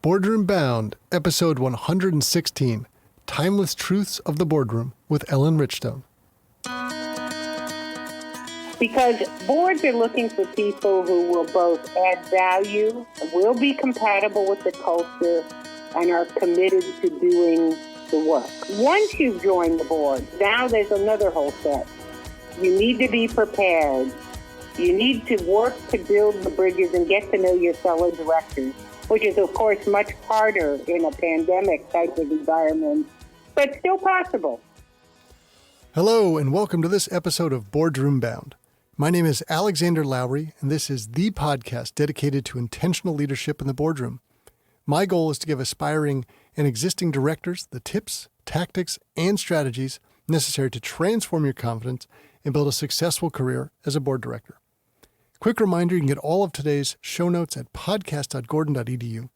Boardroom Bound, episode 116, Timeless Truths of the Boardroom with Ellen Richstone. Because boards are looking for people who will both add value, will be compatible with the culture, and are committed to doing the work. Once you've joined the board, now there's another whole set. You need to be prepared. You need to work to build the bridges and get to know your fellow directors, which is, of course, much harder in a pandemic type of environment, but still possible. Hello, and welcome to this episode of Boardroom Bound. My name is Alexander Lowry, and this is the podcast dedicated to intentional leadership in the boardroom. My goal is to give aspiring and existing directors the tips, tactics, and strategies necessary to transform your confidence and build a successful career as a board director. Quick reminder, you can get all of today's show notes at podcast.gordon.edu.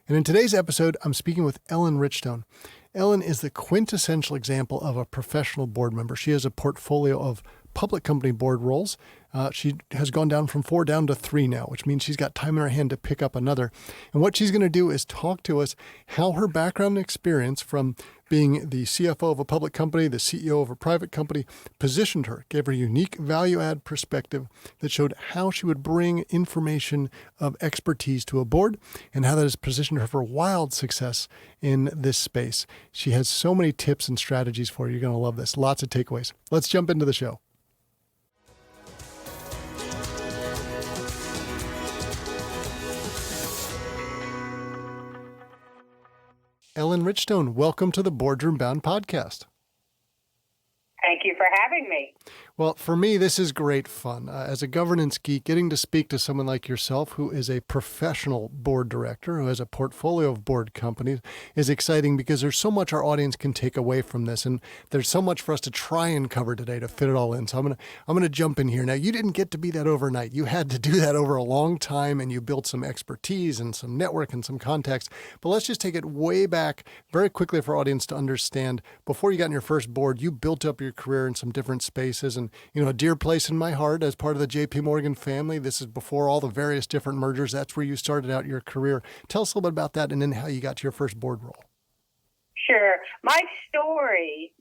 And in today's episode, I'm speaking with Ellen Richstone. Ellen is the quintessential example of a professional board member. She has a portfolio of public company board roles. She has gone down from 4 down to 3 now, which means she's got time in her hand to pick up another. And what she's going to do is talk to us how her background and experience from being the CFO of a public company, the CEO of a private company, positioned her, gave her a unique value-add perspective that showed how she would bring information of expertise to a board and how that has positioned her for wild success in this space. She has so many tips and strategies for you. You're going to love this. Lots of takeaways. Let's jump into the show. Ellen Richstone, welcome to the Boardroom Bound podcast. Thank you for having me. Well, for me, this is great fun. As a governance geek, getting to speak to someone like yourself who is a professional board director, who has a portfolio of board companies, is exciting because there's so much our audience can take away from this. And there's so much for us to try and cover today to fit it all in. So I'm gonna jump in here. Now, you didn't get to be that overnight. You had to do that over a long time, and you built some expertise and some network and some context. But let's just take it way back very quickly for our audience to understand. Before you got in your first board, you built up your career in some different spaces, and a dear place in my heart as part of the JP Morgan family. This is before all the various different mergers. That's where you started out your career. Tell us a little bit about that and then how you got to your first board role. Sure. My story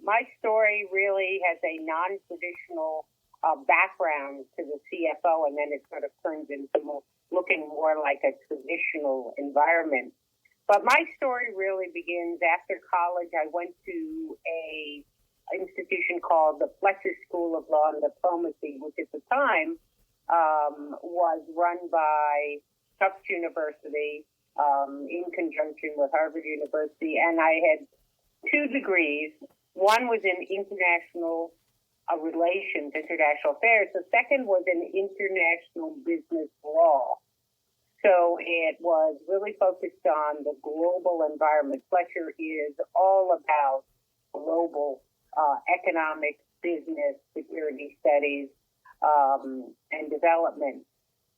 really has a non-traditional background to the CFO, and then it sort of turns into looking more like a traditional environment. But my story really begins after college. I went to a institution called the Fletcher School of Law and Diplomacy, which at the time was run by Tufts University in conjunction with Harvard University. And I had 2 degrees. One was in international relations, international affairs. The second was in international business law. So it was really focused on the global environment. Fletcher is all about global economic, business, security studies, and development.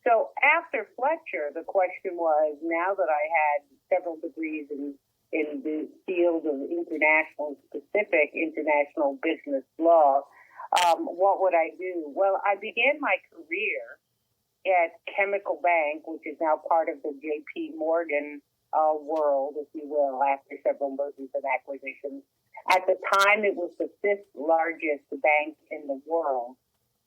So after Fletcher, the question was, now that I had several degrees in the field of specific international business law, what would I do? Well, I began my career at Chemical Bank, which is now part of the JP Morgan world, if you will, after several mergers and acquisitions. At the time, it was the 5th largest bank in the world.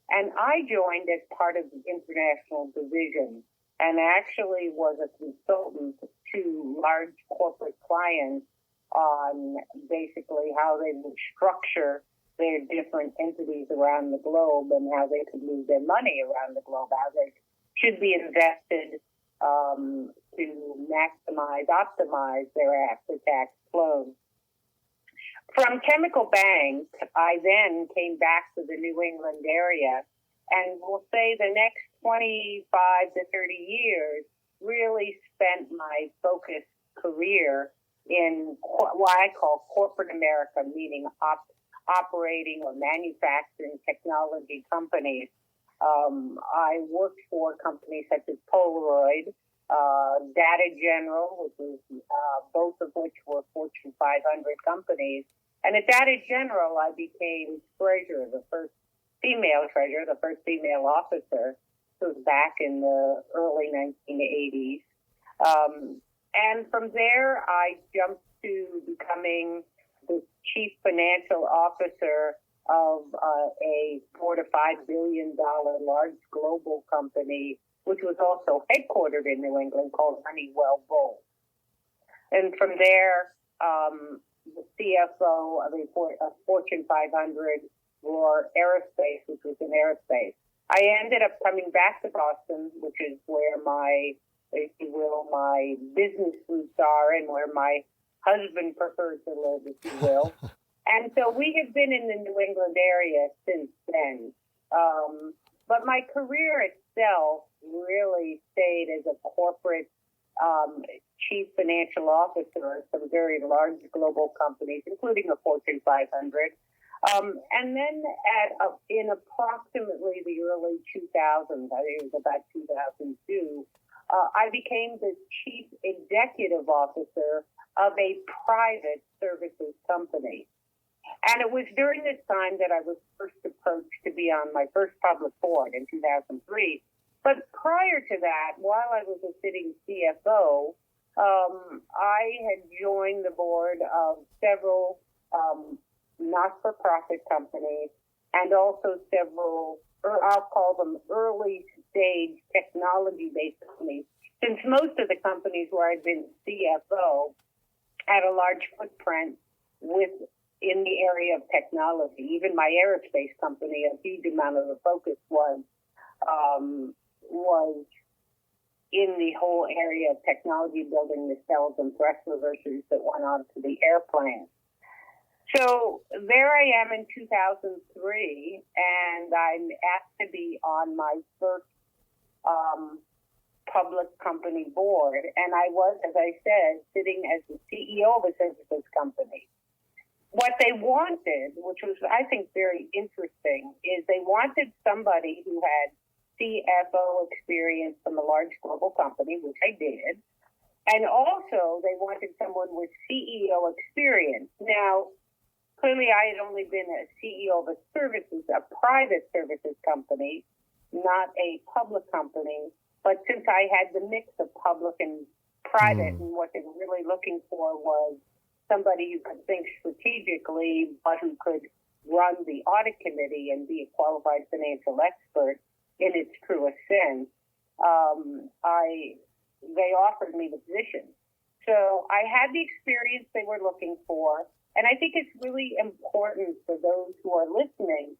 And I joined as part of the international division and actually was a consultant to large corporate clients on basically how they would structure their different entities around the globe and how they could move their money around the globe, how they should be invested to optimize their after-tax flows. From Chemical Bank, I then came back to the New England area, and we'll say the next 25 to 30 years really spent my focused career in what I call corporate America, meaning operating or manufacturing technology companies. I worked for companies such as Polaroid, Data General, which was both of which were Fortune 500 companies. And at Data General, I became treasurer, the first female treasurer, the first female officer. This was back in the early 1980s. And from there, I jumped to becoming the chief financial officer of a $4 to $5 billion large global company, which was also headquartered in New England, called Honeywell Bull. And from there, the CFO of a Fortune 500 for aerospace, which was in aerospace. I ended up coming back to Boston, which is where my, if you will, my business roots are and where my husband prefers to live, if you will. And so we have been in the New England area since then. But my career itself really stayed as a corporate chief financial officer of some very large global companies, including a Fortune 500. And then in approximately the early 2000s, I think it was about 2002, I became the chief executive officer of a private services company. And it was during this time that I was first approached to be on my first public board in 2003. But prior to that, while I was a sitting CFO, I had joined the board of several not-for-profit companies and also several, or I'll call them early-stage technology-based companies, since most of the companies where I'd been CFO had a large footprint in the area of technology. Even my aerospace company, a huge amount of the focus was in the whole area of technology, building the cells and thrust reversers that went onto the airplane. So there I am in 2003, and I'm asked to be on my first public company board. And I was, as I said, sitting as the CEO of a services company. What they wanted, which was, I think, very interesting, is they wanted somebody who had CFO experience from a large global company, which I did. And also, they wanted someone with CEO experience. Now, clearly, I had only been a CEO of a private services company, not a public company. But since I had the mix of public and private, and what they were really looking for was somebody who could think strategically, but who could run the audit committee and be a qualified financial expert in its truest sense, they offered me the position. So I had the experience they were looking for, and I think it's really important for those who are listening.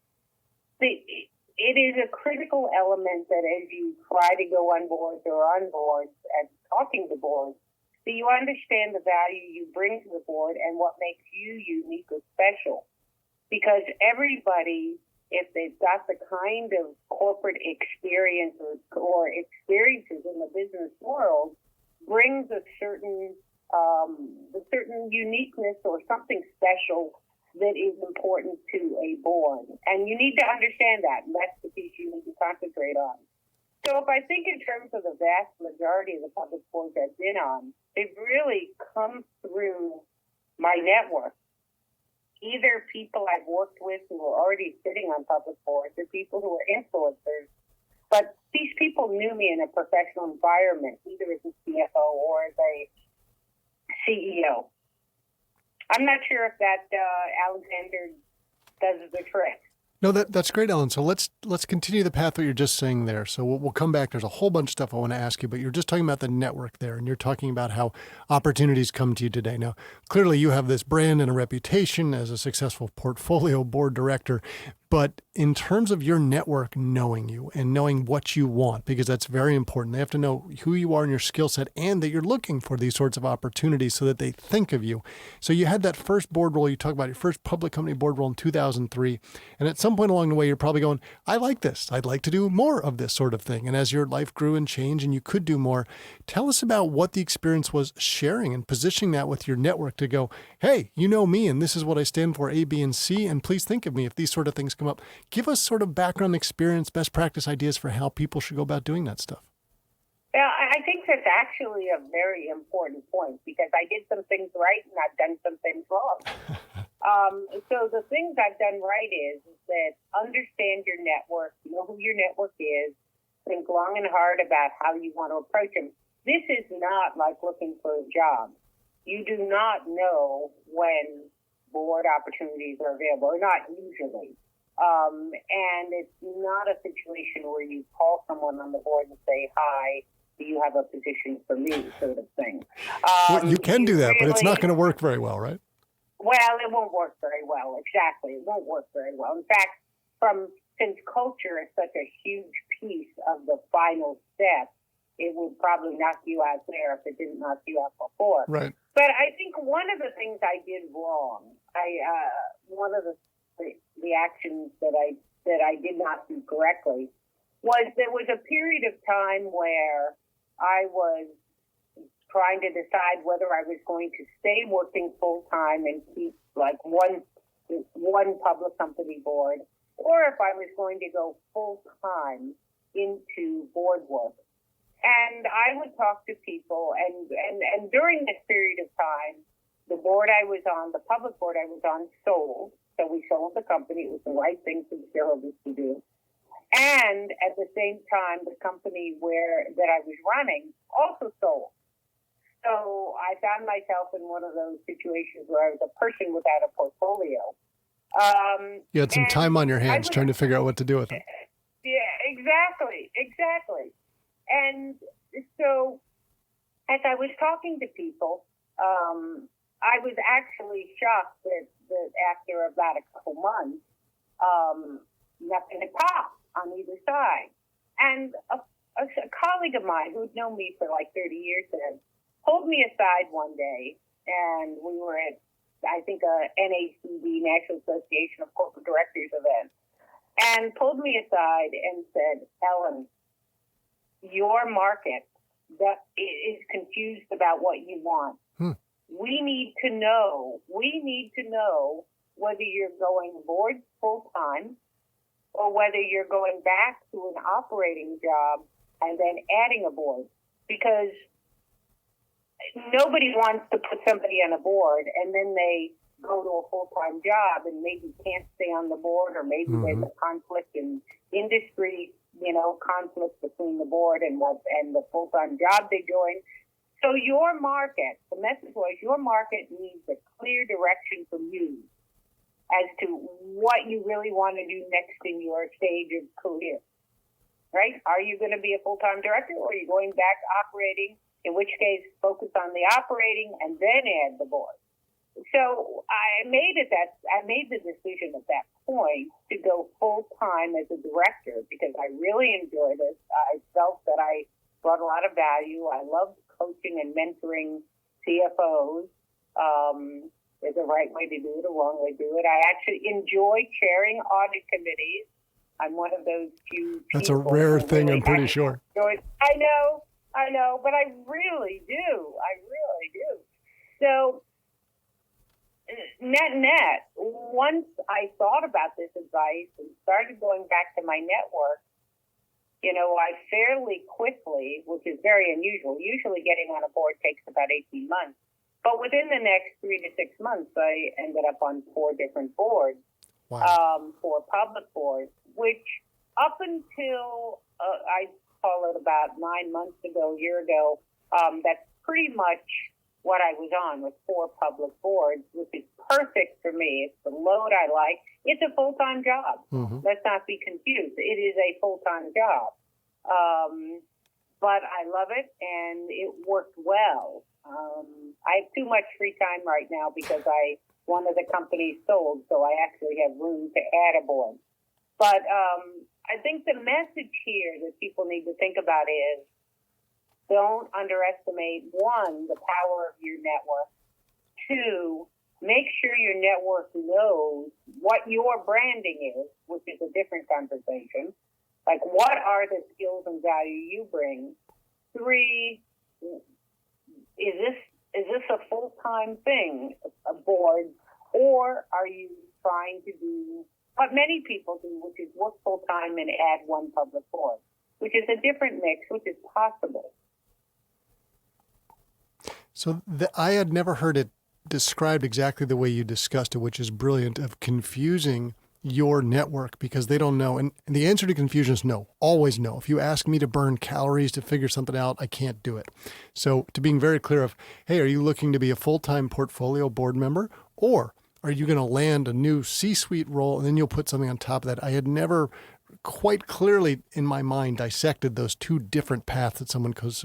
It is a critical element that as you try to go on boards or on boards and talking to boards, that you understand the value you bring to the board and what makes you unique or special. Because everybody, if they've got the kind of corporate experience or experiences in the business world, brings a certain uniqueness or something special that is important to a board. And you need to understand that, and that's the piece you need to concentrate on. So if I think in terms of the vast majority of the public boards I've been on, they've really come through my network. Either people I've worked with who are already sitting on public boards or people who are influencers. But these people knew me in a professional environment, either as a CFO or as a CEO. I'm not sure if that, Alexander, does the trick. No, that's great, Ellen. So let's continue the path that you're just saying there. So we'll come back. There's a whole bunch of stuff I want to ask you, but you're just talking about the network there, and you're talking about how opportunities come to you today. Now, clearly you have this brand and a reputation as a successful portfolio board director, but in terms of your network knowing you and knowing what you want, because that's very important. They have to know who you are and your skill set and that you're looking for these sorts of opportunities so that they think of you. So you had that first board role. You talk about your first public company board role in 2003. And at some point along the way, you're probably going, I like this. I'd like to do more of this sort of thing. And as your life grew and changed and you could do more, tell us about what the experience was sharing and positioning that with your network to go, hey, you know me, and this is what I stand for, A, B, and C, and please think of me if these sort of things come up. Give us sort of background experience, best practice ideas for how people should go about doing that stuff. Yeah, I think that's actually a very important point because I did some things right and I've done some things wrong. So the things I've done right is that understand your network, know who your network is, think long and hard about how you want to approach them. this is not like looking for a job. You do not know when board opportunities are available, or not usually. And it's not a situation where you call someone on the board and say, hi, do you have a position for me, sort of thing. Well, you can do that, but it's not going to work very well, right? Well, it won't work very well. Exactly. It won't work very well. In fact, since culture is such a huge piece of the final step, it would probably knock you out there if it didn't knock you out before. Right. But I think one of the things I did wrong, one of the actions that I did not do correctly, was there was a period of time where I was trying to decide whether I was going to stay working full time and keep like one public company board, or if I was going to go full time into board work. And I would talk to people, and during this period of time, the board I was on, the public board I was on, sold. So we sold the company. It was the right thing for the shareholders to do. And at the same time, the company that I was running also sold. So I found myself in one of those situations where I was a person without a portfolio. You had some time on your hands trying to figure out what to do with it. Yeah, exactly. And so as I was talking to people, I was actually shocked that after about a couple months, nothing had popped on either side. And a colleague of mine who'd known me for like 30 years then pulled me aside one day, and we were at, I think, a NACD, National Association of Corporate Directors event, and pulled me aside and said, Ellen, your market that is confused about what you want. We need to know whether you're going board full time or whether you're going back to an operating job and then adding a board, because nobody wants to put somebody on a board and then they go to a full-time job and maybe can't stay on the board, or maybe there's a conflict in industry, conflict between the board and the full-time job they join. So your market, the message was, your market needs a clear direction from you as to what you really want to do next in your stage of career, right? Are you going to be a full-time director, or are you going back operating, in which case focus on the operating and then add the board? So I made the decision at that point to go full-time as a director because I really enjoyed it. I felt that I brought a lot of value. I loved coaching and mentoring CFOs. There's a right way to do it, a wrong way to do it. I actually enjoy chairing audit committees. I'm one of those few people. That's a rare thing, I'm pretty sure. I know, but I really do. So, net, once I thought about this advice and started going back to my network, I fairly quickly, which is very unusual, usually getting on a board takes about 18 months, but within the next 3 to 6 months, I ended up on 4 different boards, 4 public boards, which up until, I call it about 9 months ago, a year ago, that's pretty much what I was on, with 4 public boards, which is perfect for me. It's the load I like. It's a full-time job. Let's not be confused. It is a full-time job. But I love it, and it worked well. I have too much free time right now because one of the companies sold, so I actually have room to add a board. But I think the message here that people need to think about is, don't underestimate, 1, the power of your network. 2, make sure your network knows what your branding is, which is a different conversation. Like, what are the skills and value you bring? 3, is this a full-time thing, a board, or are you trying to do what many people do, which is work full-time and add 1 public board, which is a different mix, which is possible. So I had never heard it described exactly the way you discussed it, which is brilliant, of confusing your network because they don't know. And the answer to confusion is no, always no. If you ask me to burn calories to figure something out, I can't do it. So to being very clear of, hey, are you looking to be a full-time portfolio board member, or are you going to land a new C-suite role and then you'll put something on top of that? I had never quite clearly in my mind dissected those two different paths that someone could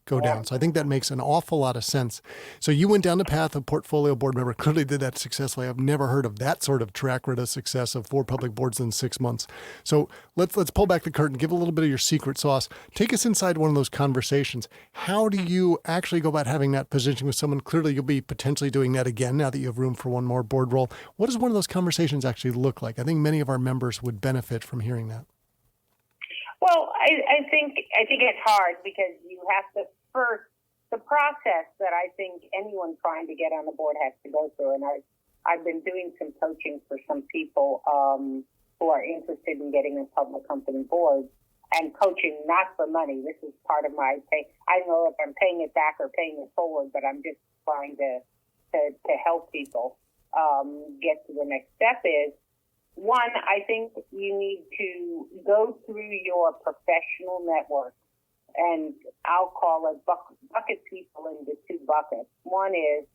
go down. So I think that makes an awful lot of sense. So you went down the path of portfolio board member, clearly did that successfully. I've never heard of that sort of track record of success of 4 public boards in 6 months. So let's pull back the curtain, give a little bit of your secret sauce. Take us inside one of those conversations. How do you actually go about having that position with someone? Clearly you'll be potentially doing that again now that you have room for one more board role. What does one of those conversations actually look like? I think many of our members would benefit from hearing that. Well, I think it's hard because you have to first, the process that I think anyone trying to get on the board has to go through, and I've been doing some coaching for some people who are interested in getting a public company board, and coaching not for money. This is part of my pay. I don't know if I'm paying it back or paying it forward, but I'm just trying to help people get to the next step is, one, I think you need to go through your professional network, and I'll call it bucket people into 2 buckets. One is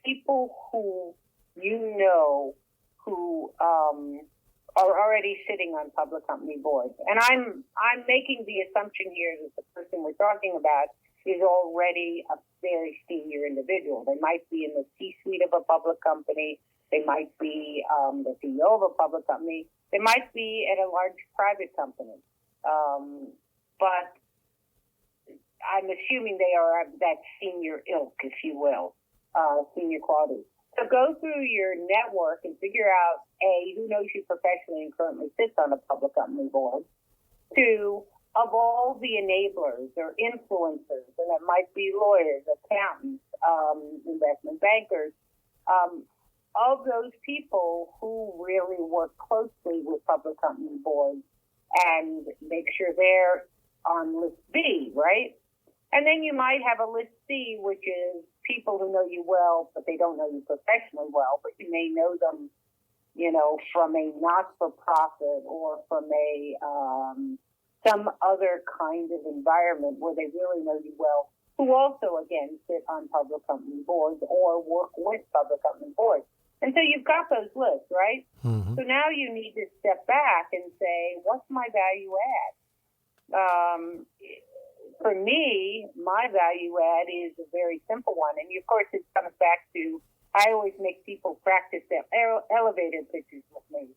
people who you know who are already sitting on public company boards, and I'm making the assumption here that the person we're talking about is already a very senior individual. They might be in the C-suite of a public company. They might be the CEO of a public company. They might be at a large private company. But I'm assuming they are of that senior ilk, if you will, senior quality. So go through your network and figure out, A, who knows you professionally and currently sits on a public company board. 2, of all the enablers or influencers, and that might be lawyers, accountants, investment bankers, of those people who really work closely with public company boards and make sure they're on list B, right? And then you might have a list C, which is people who know you well, but they don't know you professionally well, but you may know them, from a not-for-profit or from a some other kind of environment where they really know you well, who also, again, sit on public company boards or work with public company boards. And so you've got those lists, right? Mm-hmm. So now you need to step back and say, what's my value add? For me, my value add is a very simple one. And of course, it comes back to, I always make people practice their elevator pitches with me.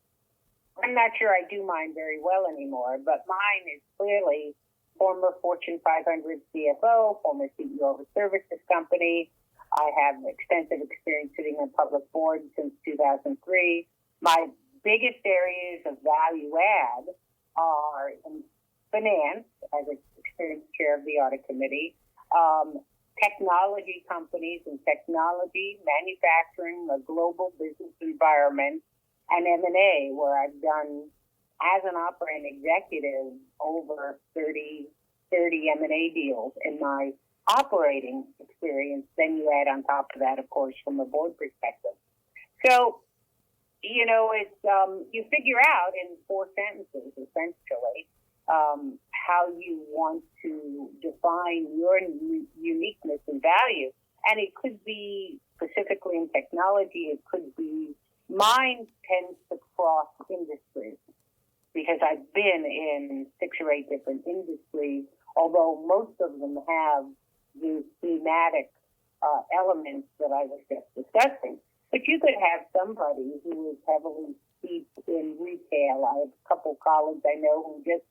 I'm not sure I do mine very well anymore, but mine is clearly former Fortune 500 CFO, former CEO of a services company. I have extensive experience sitting on public boards since 2003. My biggest areas of value add are in finance, as an experienced chair of the Audit Committee, technology companies and technology, manufacturing, a global business environment, and M&A, where I've done, as an operating executive, over 30 M&A deals in my operating experience. Then you add on top of that, of course, from a board perspective. So, it's you figure out in 4 sentences, essentially, how you want to define your uniqueness and value. And it could be specifically in technology. It could be, mine tends to cross industries because I've been in 6 or 8 different industries, although most of them have the thematic elements that I was just discussing. But you could have somebody who is heavily steeped in retail. I have a couple colleagues I know who just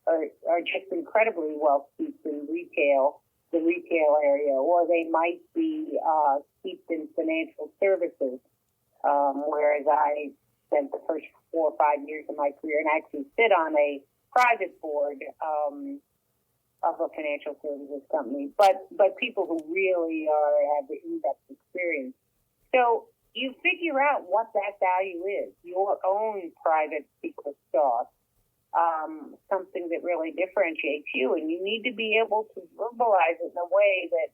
are just incredibly well steeped in retail, the retail area, or they might be steeped in financial services, whereas I spent the first 4 or 5 years of my career and actually sit on a private board of a financial services company, but people who really have the in-depth experience. So you figure out what that value is, your own private secret sauce, something that really differentiates you, and you need to be able to verbalize it in a way that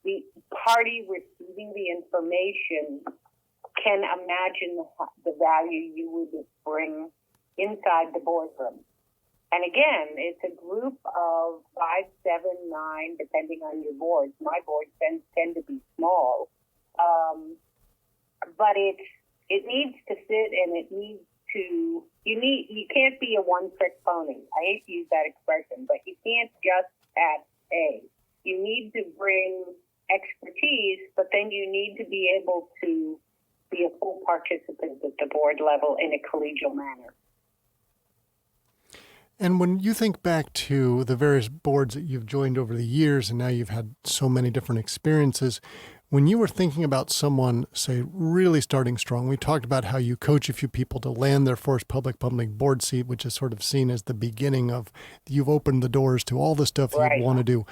the party receiving the information can imagine the value you would bring inside the boardroom. And again, it's a group of 5, 7, 9, depending on your boards. My boards tend to be small, but it needs to fit, and it needs to. You can't be a one-trick pony. I hate to use that expression, but you can't just at A. You need to bring expertise, but then you need to be able to be a full participant at the board level in a collegial manner. And when you think back to the various boards that you've joined over the years, and now you've had so many different experiences, when you were thinking about someone, say, really starting strong, we talked about how you coach a few people to land their first public board seat, which is sort of seen as the beginning of you've opened the doors to all the stuff that Right. you want to do.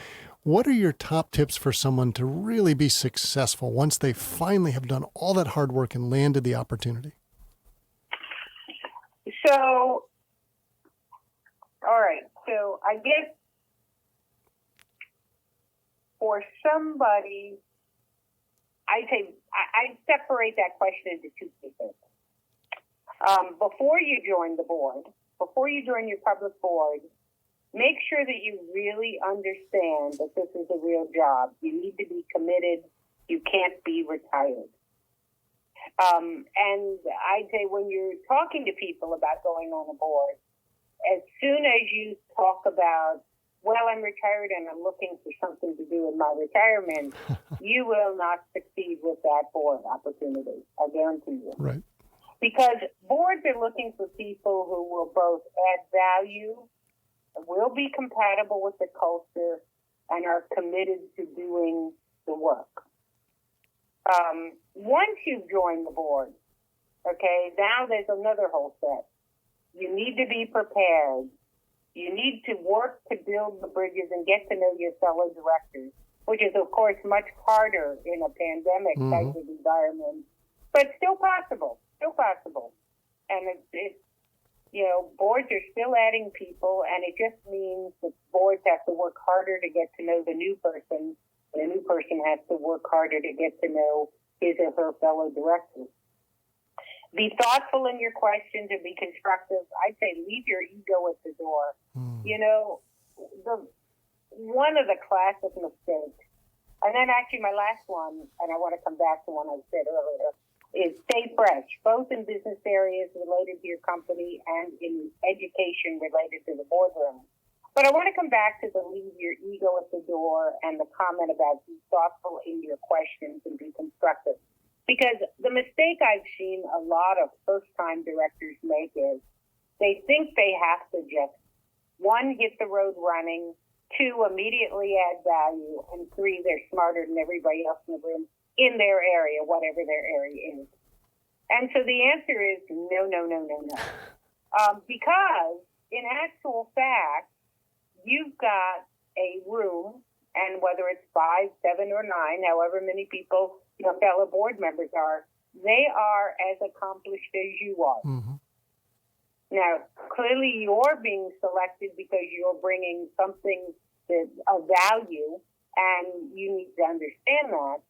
What are your top tips for someone to really be successful once they finally have done all that hard work and landed the opportunity? So, all right. So I guess for somebody, I separate that question into two pieces. Before you join the board, before you join your public board, make sure that you really understand that this is a real job. You need to be committed. You can't be retired. And I'd say when you're talking to people about going on a board, as soon as you talk about, well, I'm retired and I'm looking for something to do in my retirement, you will not succeed with that board opportunity. I guarantee you. Right. Because boards are looking for people who will both add value, will be compatible with the culture, and are committed to doing the work. Once you've joined the board, okay, now there's another whole set. You need to be prepared. You need to work to build the bridges and get to know your fellow directors, which is, of course, much harder in a pandemic type of environment, but still possible. And it's boards are still adding people, and it just means that boards have to work harder to get to know the new person, and the new person has to work harder to get to know his or her fellow directors. Be thoughtful in your questions and be constructive. I'd say leave your ego at the door. One of the classic mistakes, and then actually my last one, and I want to come back to one I said earlier, is stay fresh, both in business areas related to your company and in education related to the boardroom. But I want to come back to the leave your ego at the door and the comment about be thoughtful in your questions and be constructive. Because the mistake I've seen a lot of first-time directors make is they think they have to just, 1, hit the road running, 2, immediately add value, and 3, they're smarter than everybody else in the room in their area, whatever their area is. And so the answer is no. Because in actual fact, you've got a room, and whether it's 5, 7, or 9, however many people your fellow board members are, they are as accomplished as you are. Mm-hmm. Now, clearly you're being selected because you're bringing something of value, and you need to understand that.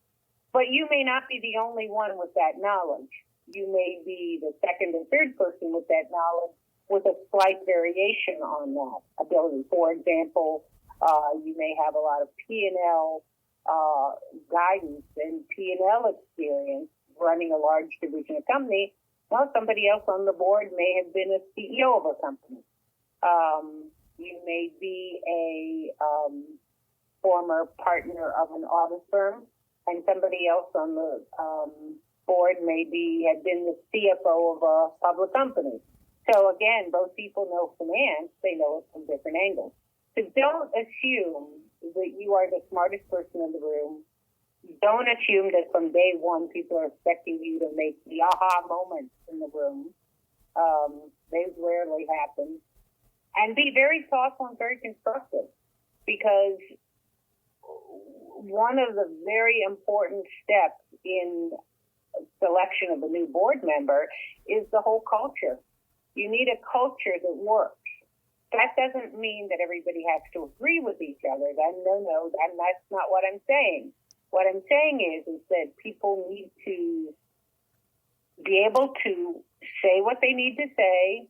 But you may not be the only one with that knowledge. You may be the second or third person with that knowledge with a slight variation on that ability. For example, you may have a lot of P&L guidance and P&L experience running a large division of company. Well, somebody else on the board may have been a CEO of a company. You may be a former partner of an audit firm, and somebody else on the board maybe had been the CFO of a public company. So again, both people know finance, they know it from different angles. So don't assume that you are the smartest person in the room. Don't assume that from day one people are expecting you to make the aha moments in the room. They rarely happen. And be very thoughtful and very constructive, because one of the very important steps in selection of a new board member is the whole culture. You need a culture that works. That doesn't mean that everybody has to agree with each other. No, that's not what I'm saying. What I'm saying is that people need to be able to say what they need to say,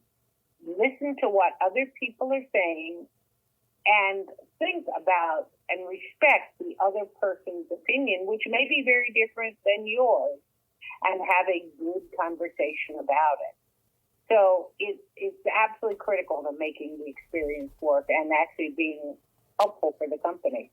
listen to what other people are saying, and think about and respect the other person's opinion, which may be very different than yours, and have a good conversation about it. So it's absolutely critical to making the experience work and actually being helpful for the company.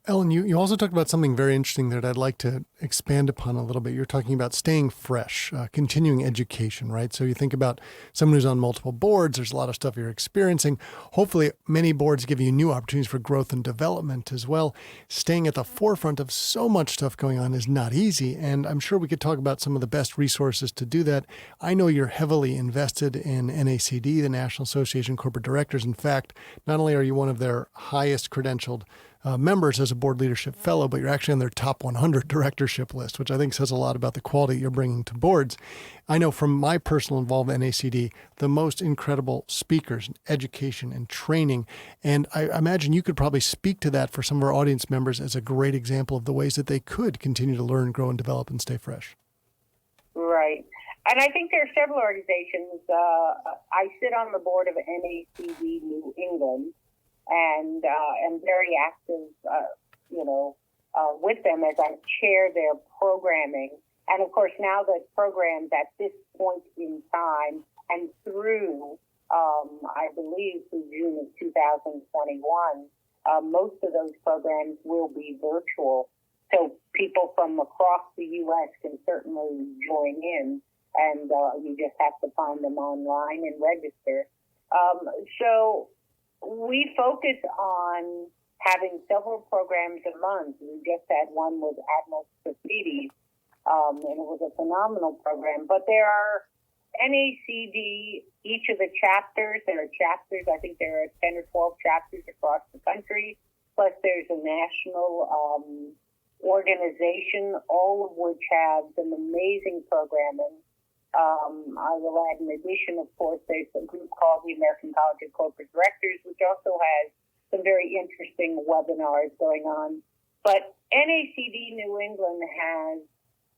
Ellen, you also talked about something very interesting that I'd like to expand upon a little bit. You're talking about staying fresh, continuing education, right? So you think about someone who's on multiple boards, there's a lot of stuff you're experiencing. Hopefully, many boards give you new opportunities for growth and development as well. Staying at the forefront of so much stuff going on is not easy, and I'm sure we could talk about some of the best resources to do that. I know you're heavily invested in NACD, the National Association of Corporate Directors. In fact, not only are you one of their highest credentialed members as a board leadership fellow, but you're actually on their top 100 directorship list, which I think says a lot about the quality you're bringing to boards. I know from my personal involvement in NACD, the most incredible speakers, education, and training. And I imagine you could probably speak to that for some of our audience members as a great example of the ways that they could continue to learn, grow, and develop and stay fresh. Right. And I think there are several organizations. I sit on the board of NACD New England, and am very active, with them as I chair their programming. And of course, now the programs at this point in time and through, I believe, through June of 2021, most of those programs will be virtual. So people from across the U.S. can certainly join in, and you just have to find them online and register. So we focus on having several programs a month. We just had one with Admiral Safides, and it was a phenomenal program. But there are NACD, each of the chapters, there are chapters, I think there are 10 or 12 chapters across the country, plus there's a national organization, all of which have some amazing programming. I will add, in addition, of course, there's a group called the American College of Corporate Directors, which also has some very interesting webinars going on. But NACD New England has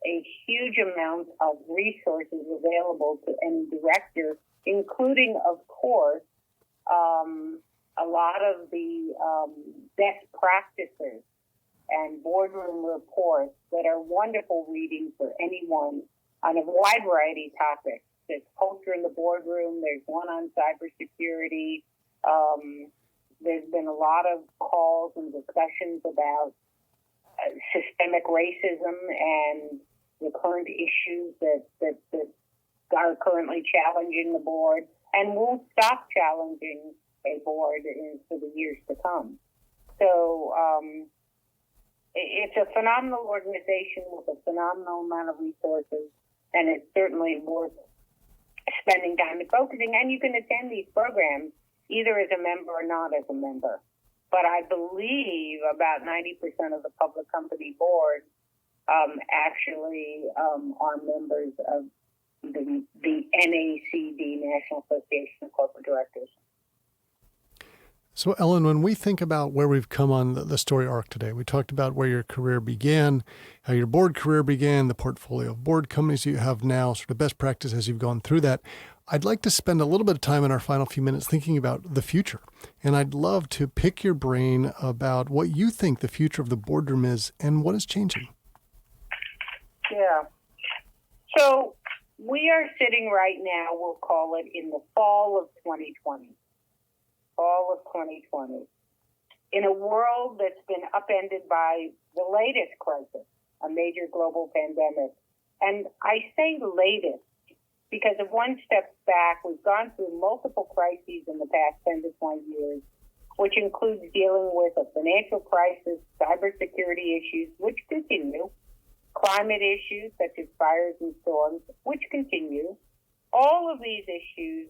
a huge amount of resources available to any director, including, of course, a lot of the best practices and boardroom reports that are wonderful reading for anyone on a wide variety of topics. There's culture in the boardroom. There's one on cybersecurity. There's been a lot of calls and discussions about systemic racism and the current issues that are currently challenging the board and won't stop challenging a board for the years to come. So it's a phenomenal organization with a phenomenal amount of resources, and it's certainly worth spending time and focusing. And you can attend these programs either as a member or not as a member. But I believe about 90% of the public company boards actually are members of the NACD, National Association of Corporate Directors. So, Ellen, when we think about where we've come on the story arc today, we talked about where your career began, how your board career began, the portfolio of board companies you have now, sort of best practice as you've gone through that. I'd like to spend a little bit of time in our final few minutes thinking about the future. And I'd love to pick your brain about what you think the future of the boardroom is and what is changing. Yeah. So we are sitting right now, we'll call it in the fall of 2020. Fall of 2020, in a world that's been upended by the latest crisis, a major global pandemic. And I say latest because if one steps back, we've gone through multiple crises in the past 10 to 20 years, which includes dealing with a financial crisis, cybersecurity issues, which continue, climate issues such as fires and storms, which continue. All of these issues,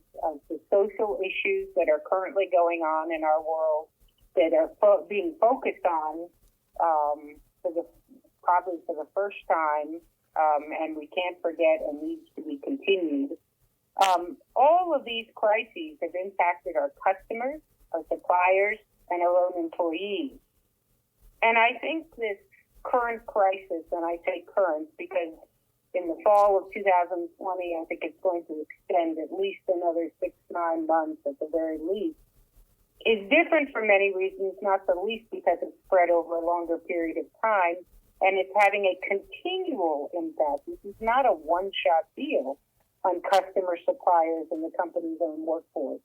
the social issues that are currently going on in our world, that are being focused on probably for the first time, and we can't forget and needs to be continued. All of these crises have impacted our customers, our suppliers, and our own employees. And I think this current crisis, and I say current because in the fall of 2020. I think it's going to extend at least another 6-9 months at the very least, is different for many reasons, not the least because it's spread over a longer period of time, and it's having a continual impact. This is not a one-shot deal on customer, suppliers, and the company's own workforce.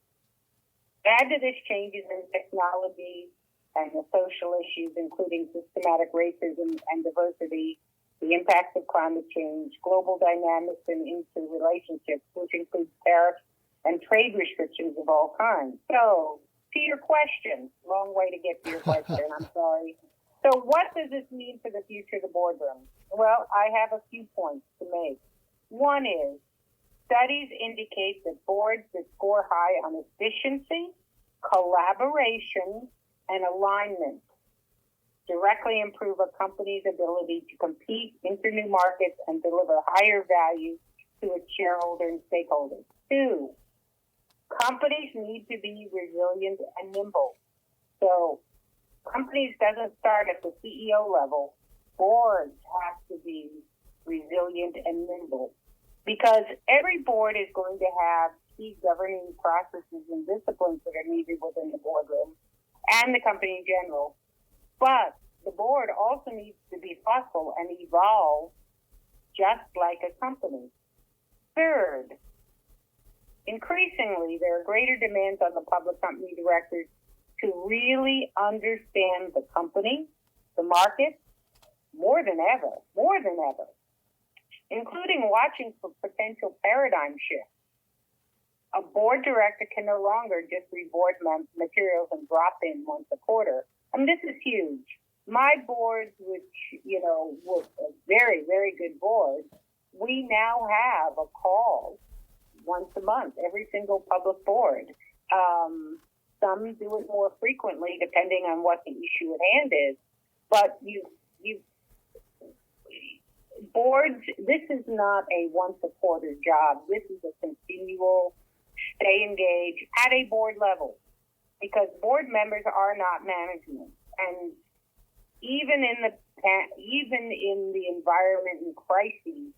Add to this changes in technology and the social issues, including systematic racism and diversity, the impacts of climate change, global dynamics and interrelationships, which includes tariffs and trade restrictions of all kinds. So, to your question, long way to get to your question, I'm sorry. So what does this mean for the future of the boardroom? Well, I have a few points to make. One is, studies indicate that boards that score high on efficiency, collaboration, and alignment directly improve a company's ability to compete, enter new markets, and deliver higher value to its shareholders and stakeholders. 2, companies need to be resilient and nimble. So companies doesn't start at the CEO level. Boards have to be resilient and nimble because every board is going to have key governing processes and disciplines that are needed within the boardroom and the company in general. But the board also needs to be thoughtful and evolve just like a company. 3rd, increasingly, there are greater demands on the public company directors to really understand the company, the market, more than ever, including watching for potential paradigm shifts. A board director can no longer just read board materials and drop in once a quarter. I mean, this is huge. My boards, which, were a very, very good board, we now have a call once a month, every single public board. Some do it more frequently, depending on what the issue at hand is. But boards, this is not a once a quarter job. This is a continual stay engaged at a board level, because board members are not management. And even in the environment and crises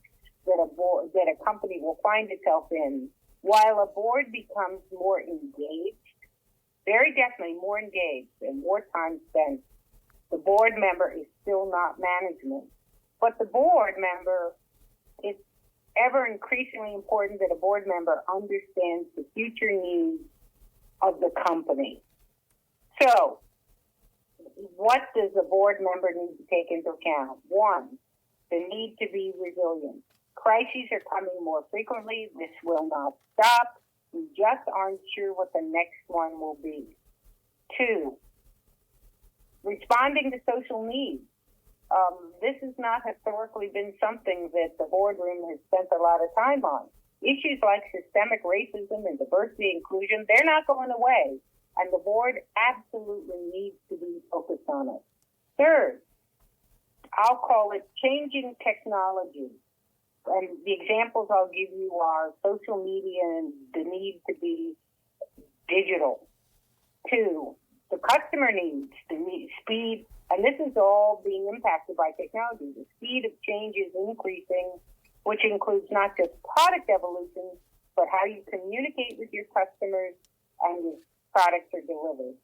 that a company will find itself in, while a board becomes more engaged, very definitely more engaged and more time spent, the board member is still not management. But the board member, it's ever increasingly important that a board member understands the future needs of the company. So, what does the board member need to take into account? 1, the need to be resilient. Crises are coming more frequently. This will not stop. We just aren't sure what the next one will be. 2, responding to social needs. This has not historically been something that the boardroom has spent a lot of time on. Issues like systemic racism and diversity inclusion, they're not going away, and the board absolutely needs to be focused on it. 3rd, I'll call it changing technology. And the examples I'll give you are social media and the need to be digital. 2, the customer needs, speed, and this is all being impacted by technology. The speed of change is increasing, which includes not just product evolution, but how you communicate with your customers and your products are delivered.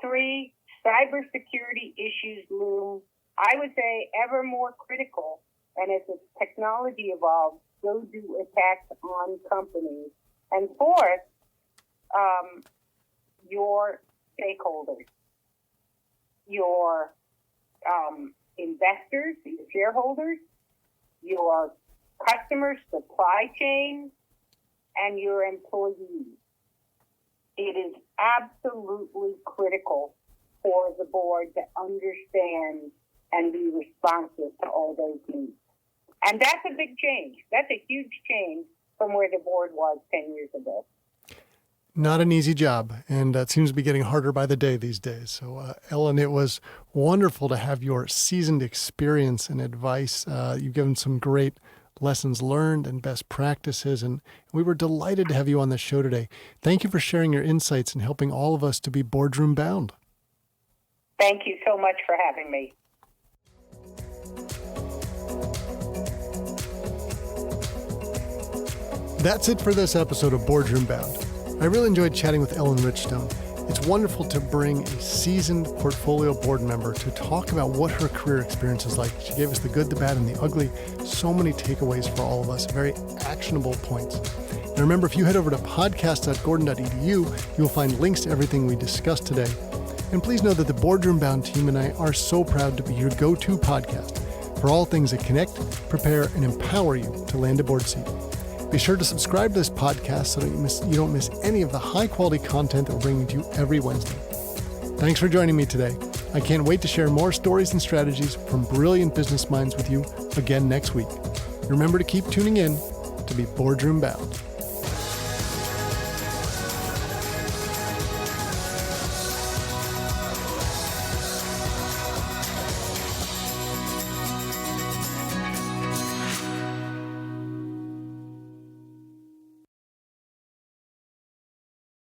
3, cybersecurity issues loom, I would say, ever more critical. And as the technology evolves, so do attacks on companies. And 4th, your stakeholders, your investors, your shareholders, your customers, supply chain, and your employees. It is absolutely critical for the board to understand and be responsive to all those needs. And that's a big change. That's a huge change from where the board was 10 years ago. Not an easy job, and it seems to be getting harder by the day these days. So, Ellen, it was wonderful to have your seasoned experience and advice. You've given some great lessons learned and best practices, and we were delighted to have you on the show today. Thank you for sharing your insights and helping all of us to be boardroom bound. Thank you so much for having me. That's it for this episode of Boardroom Bound. I really enjoyed chatting with Ellen Richstone. It's wonderful to bring a seasoned portfolio board member to talk about what her career experience is like. She gave us the good, the bad, and the ugly. So many takeaways for all of us, very actionable points. And remember, if you head over to podcast.gordon.edu, you will find links to everything we discussed today. And please know that the Boardroom Bound team and I are so proud to be your go-to podcast for all things that connect, prepare, and empower you to land a board seat. Be sure to subscribe to this podcast so that you don't miss any of the high-quality content that we're bringing to you every Wednesday. Thanks for joining me today. I can't wait to share more stories and strategies from brilliant business minds with you again next week. Remember to keep tuning in to be Boardroom Bound.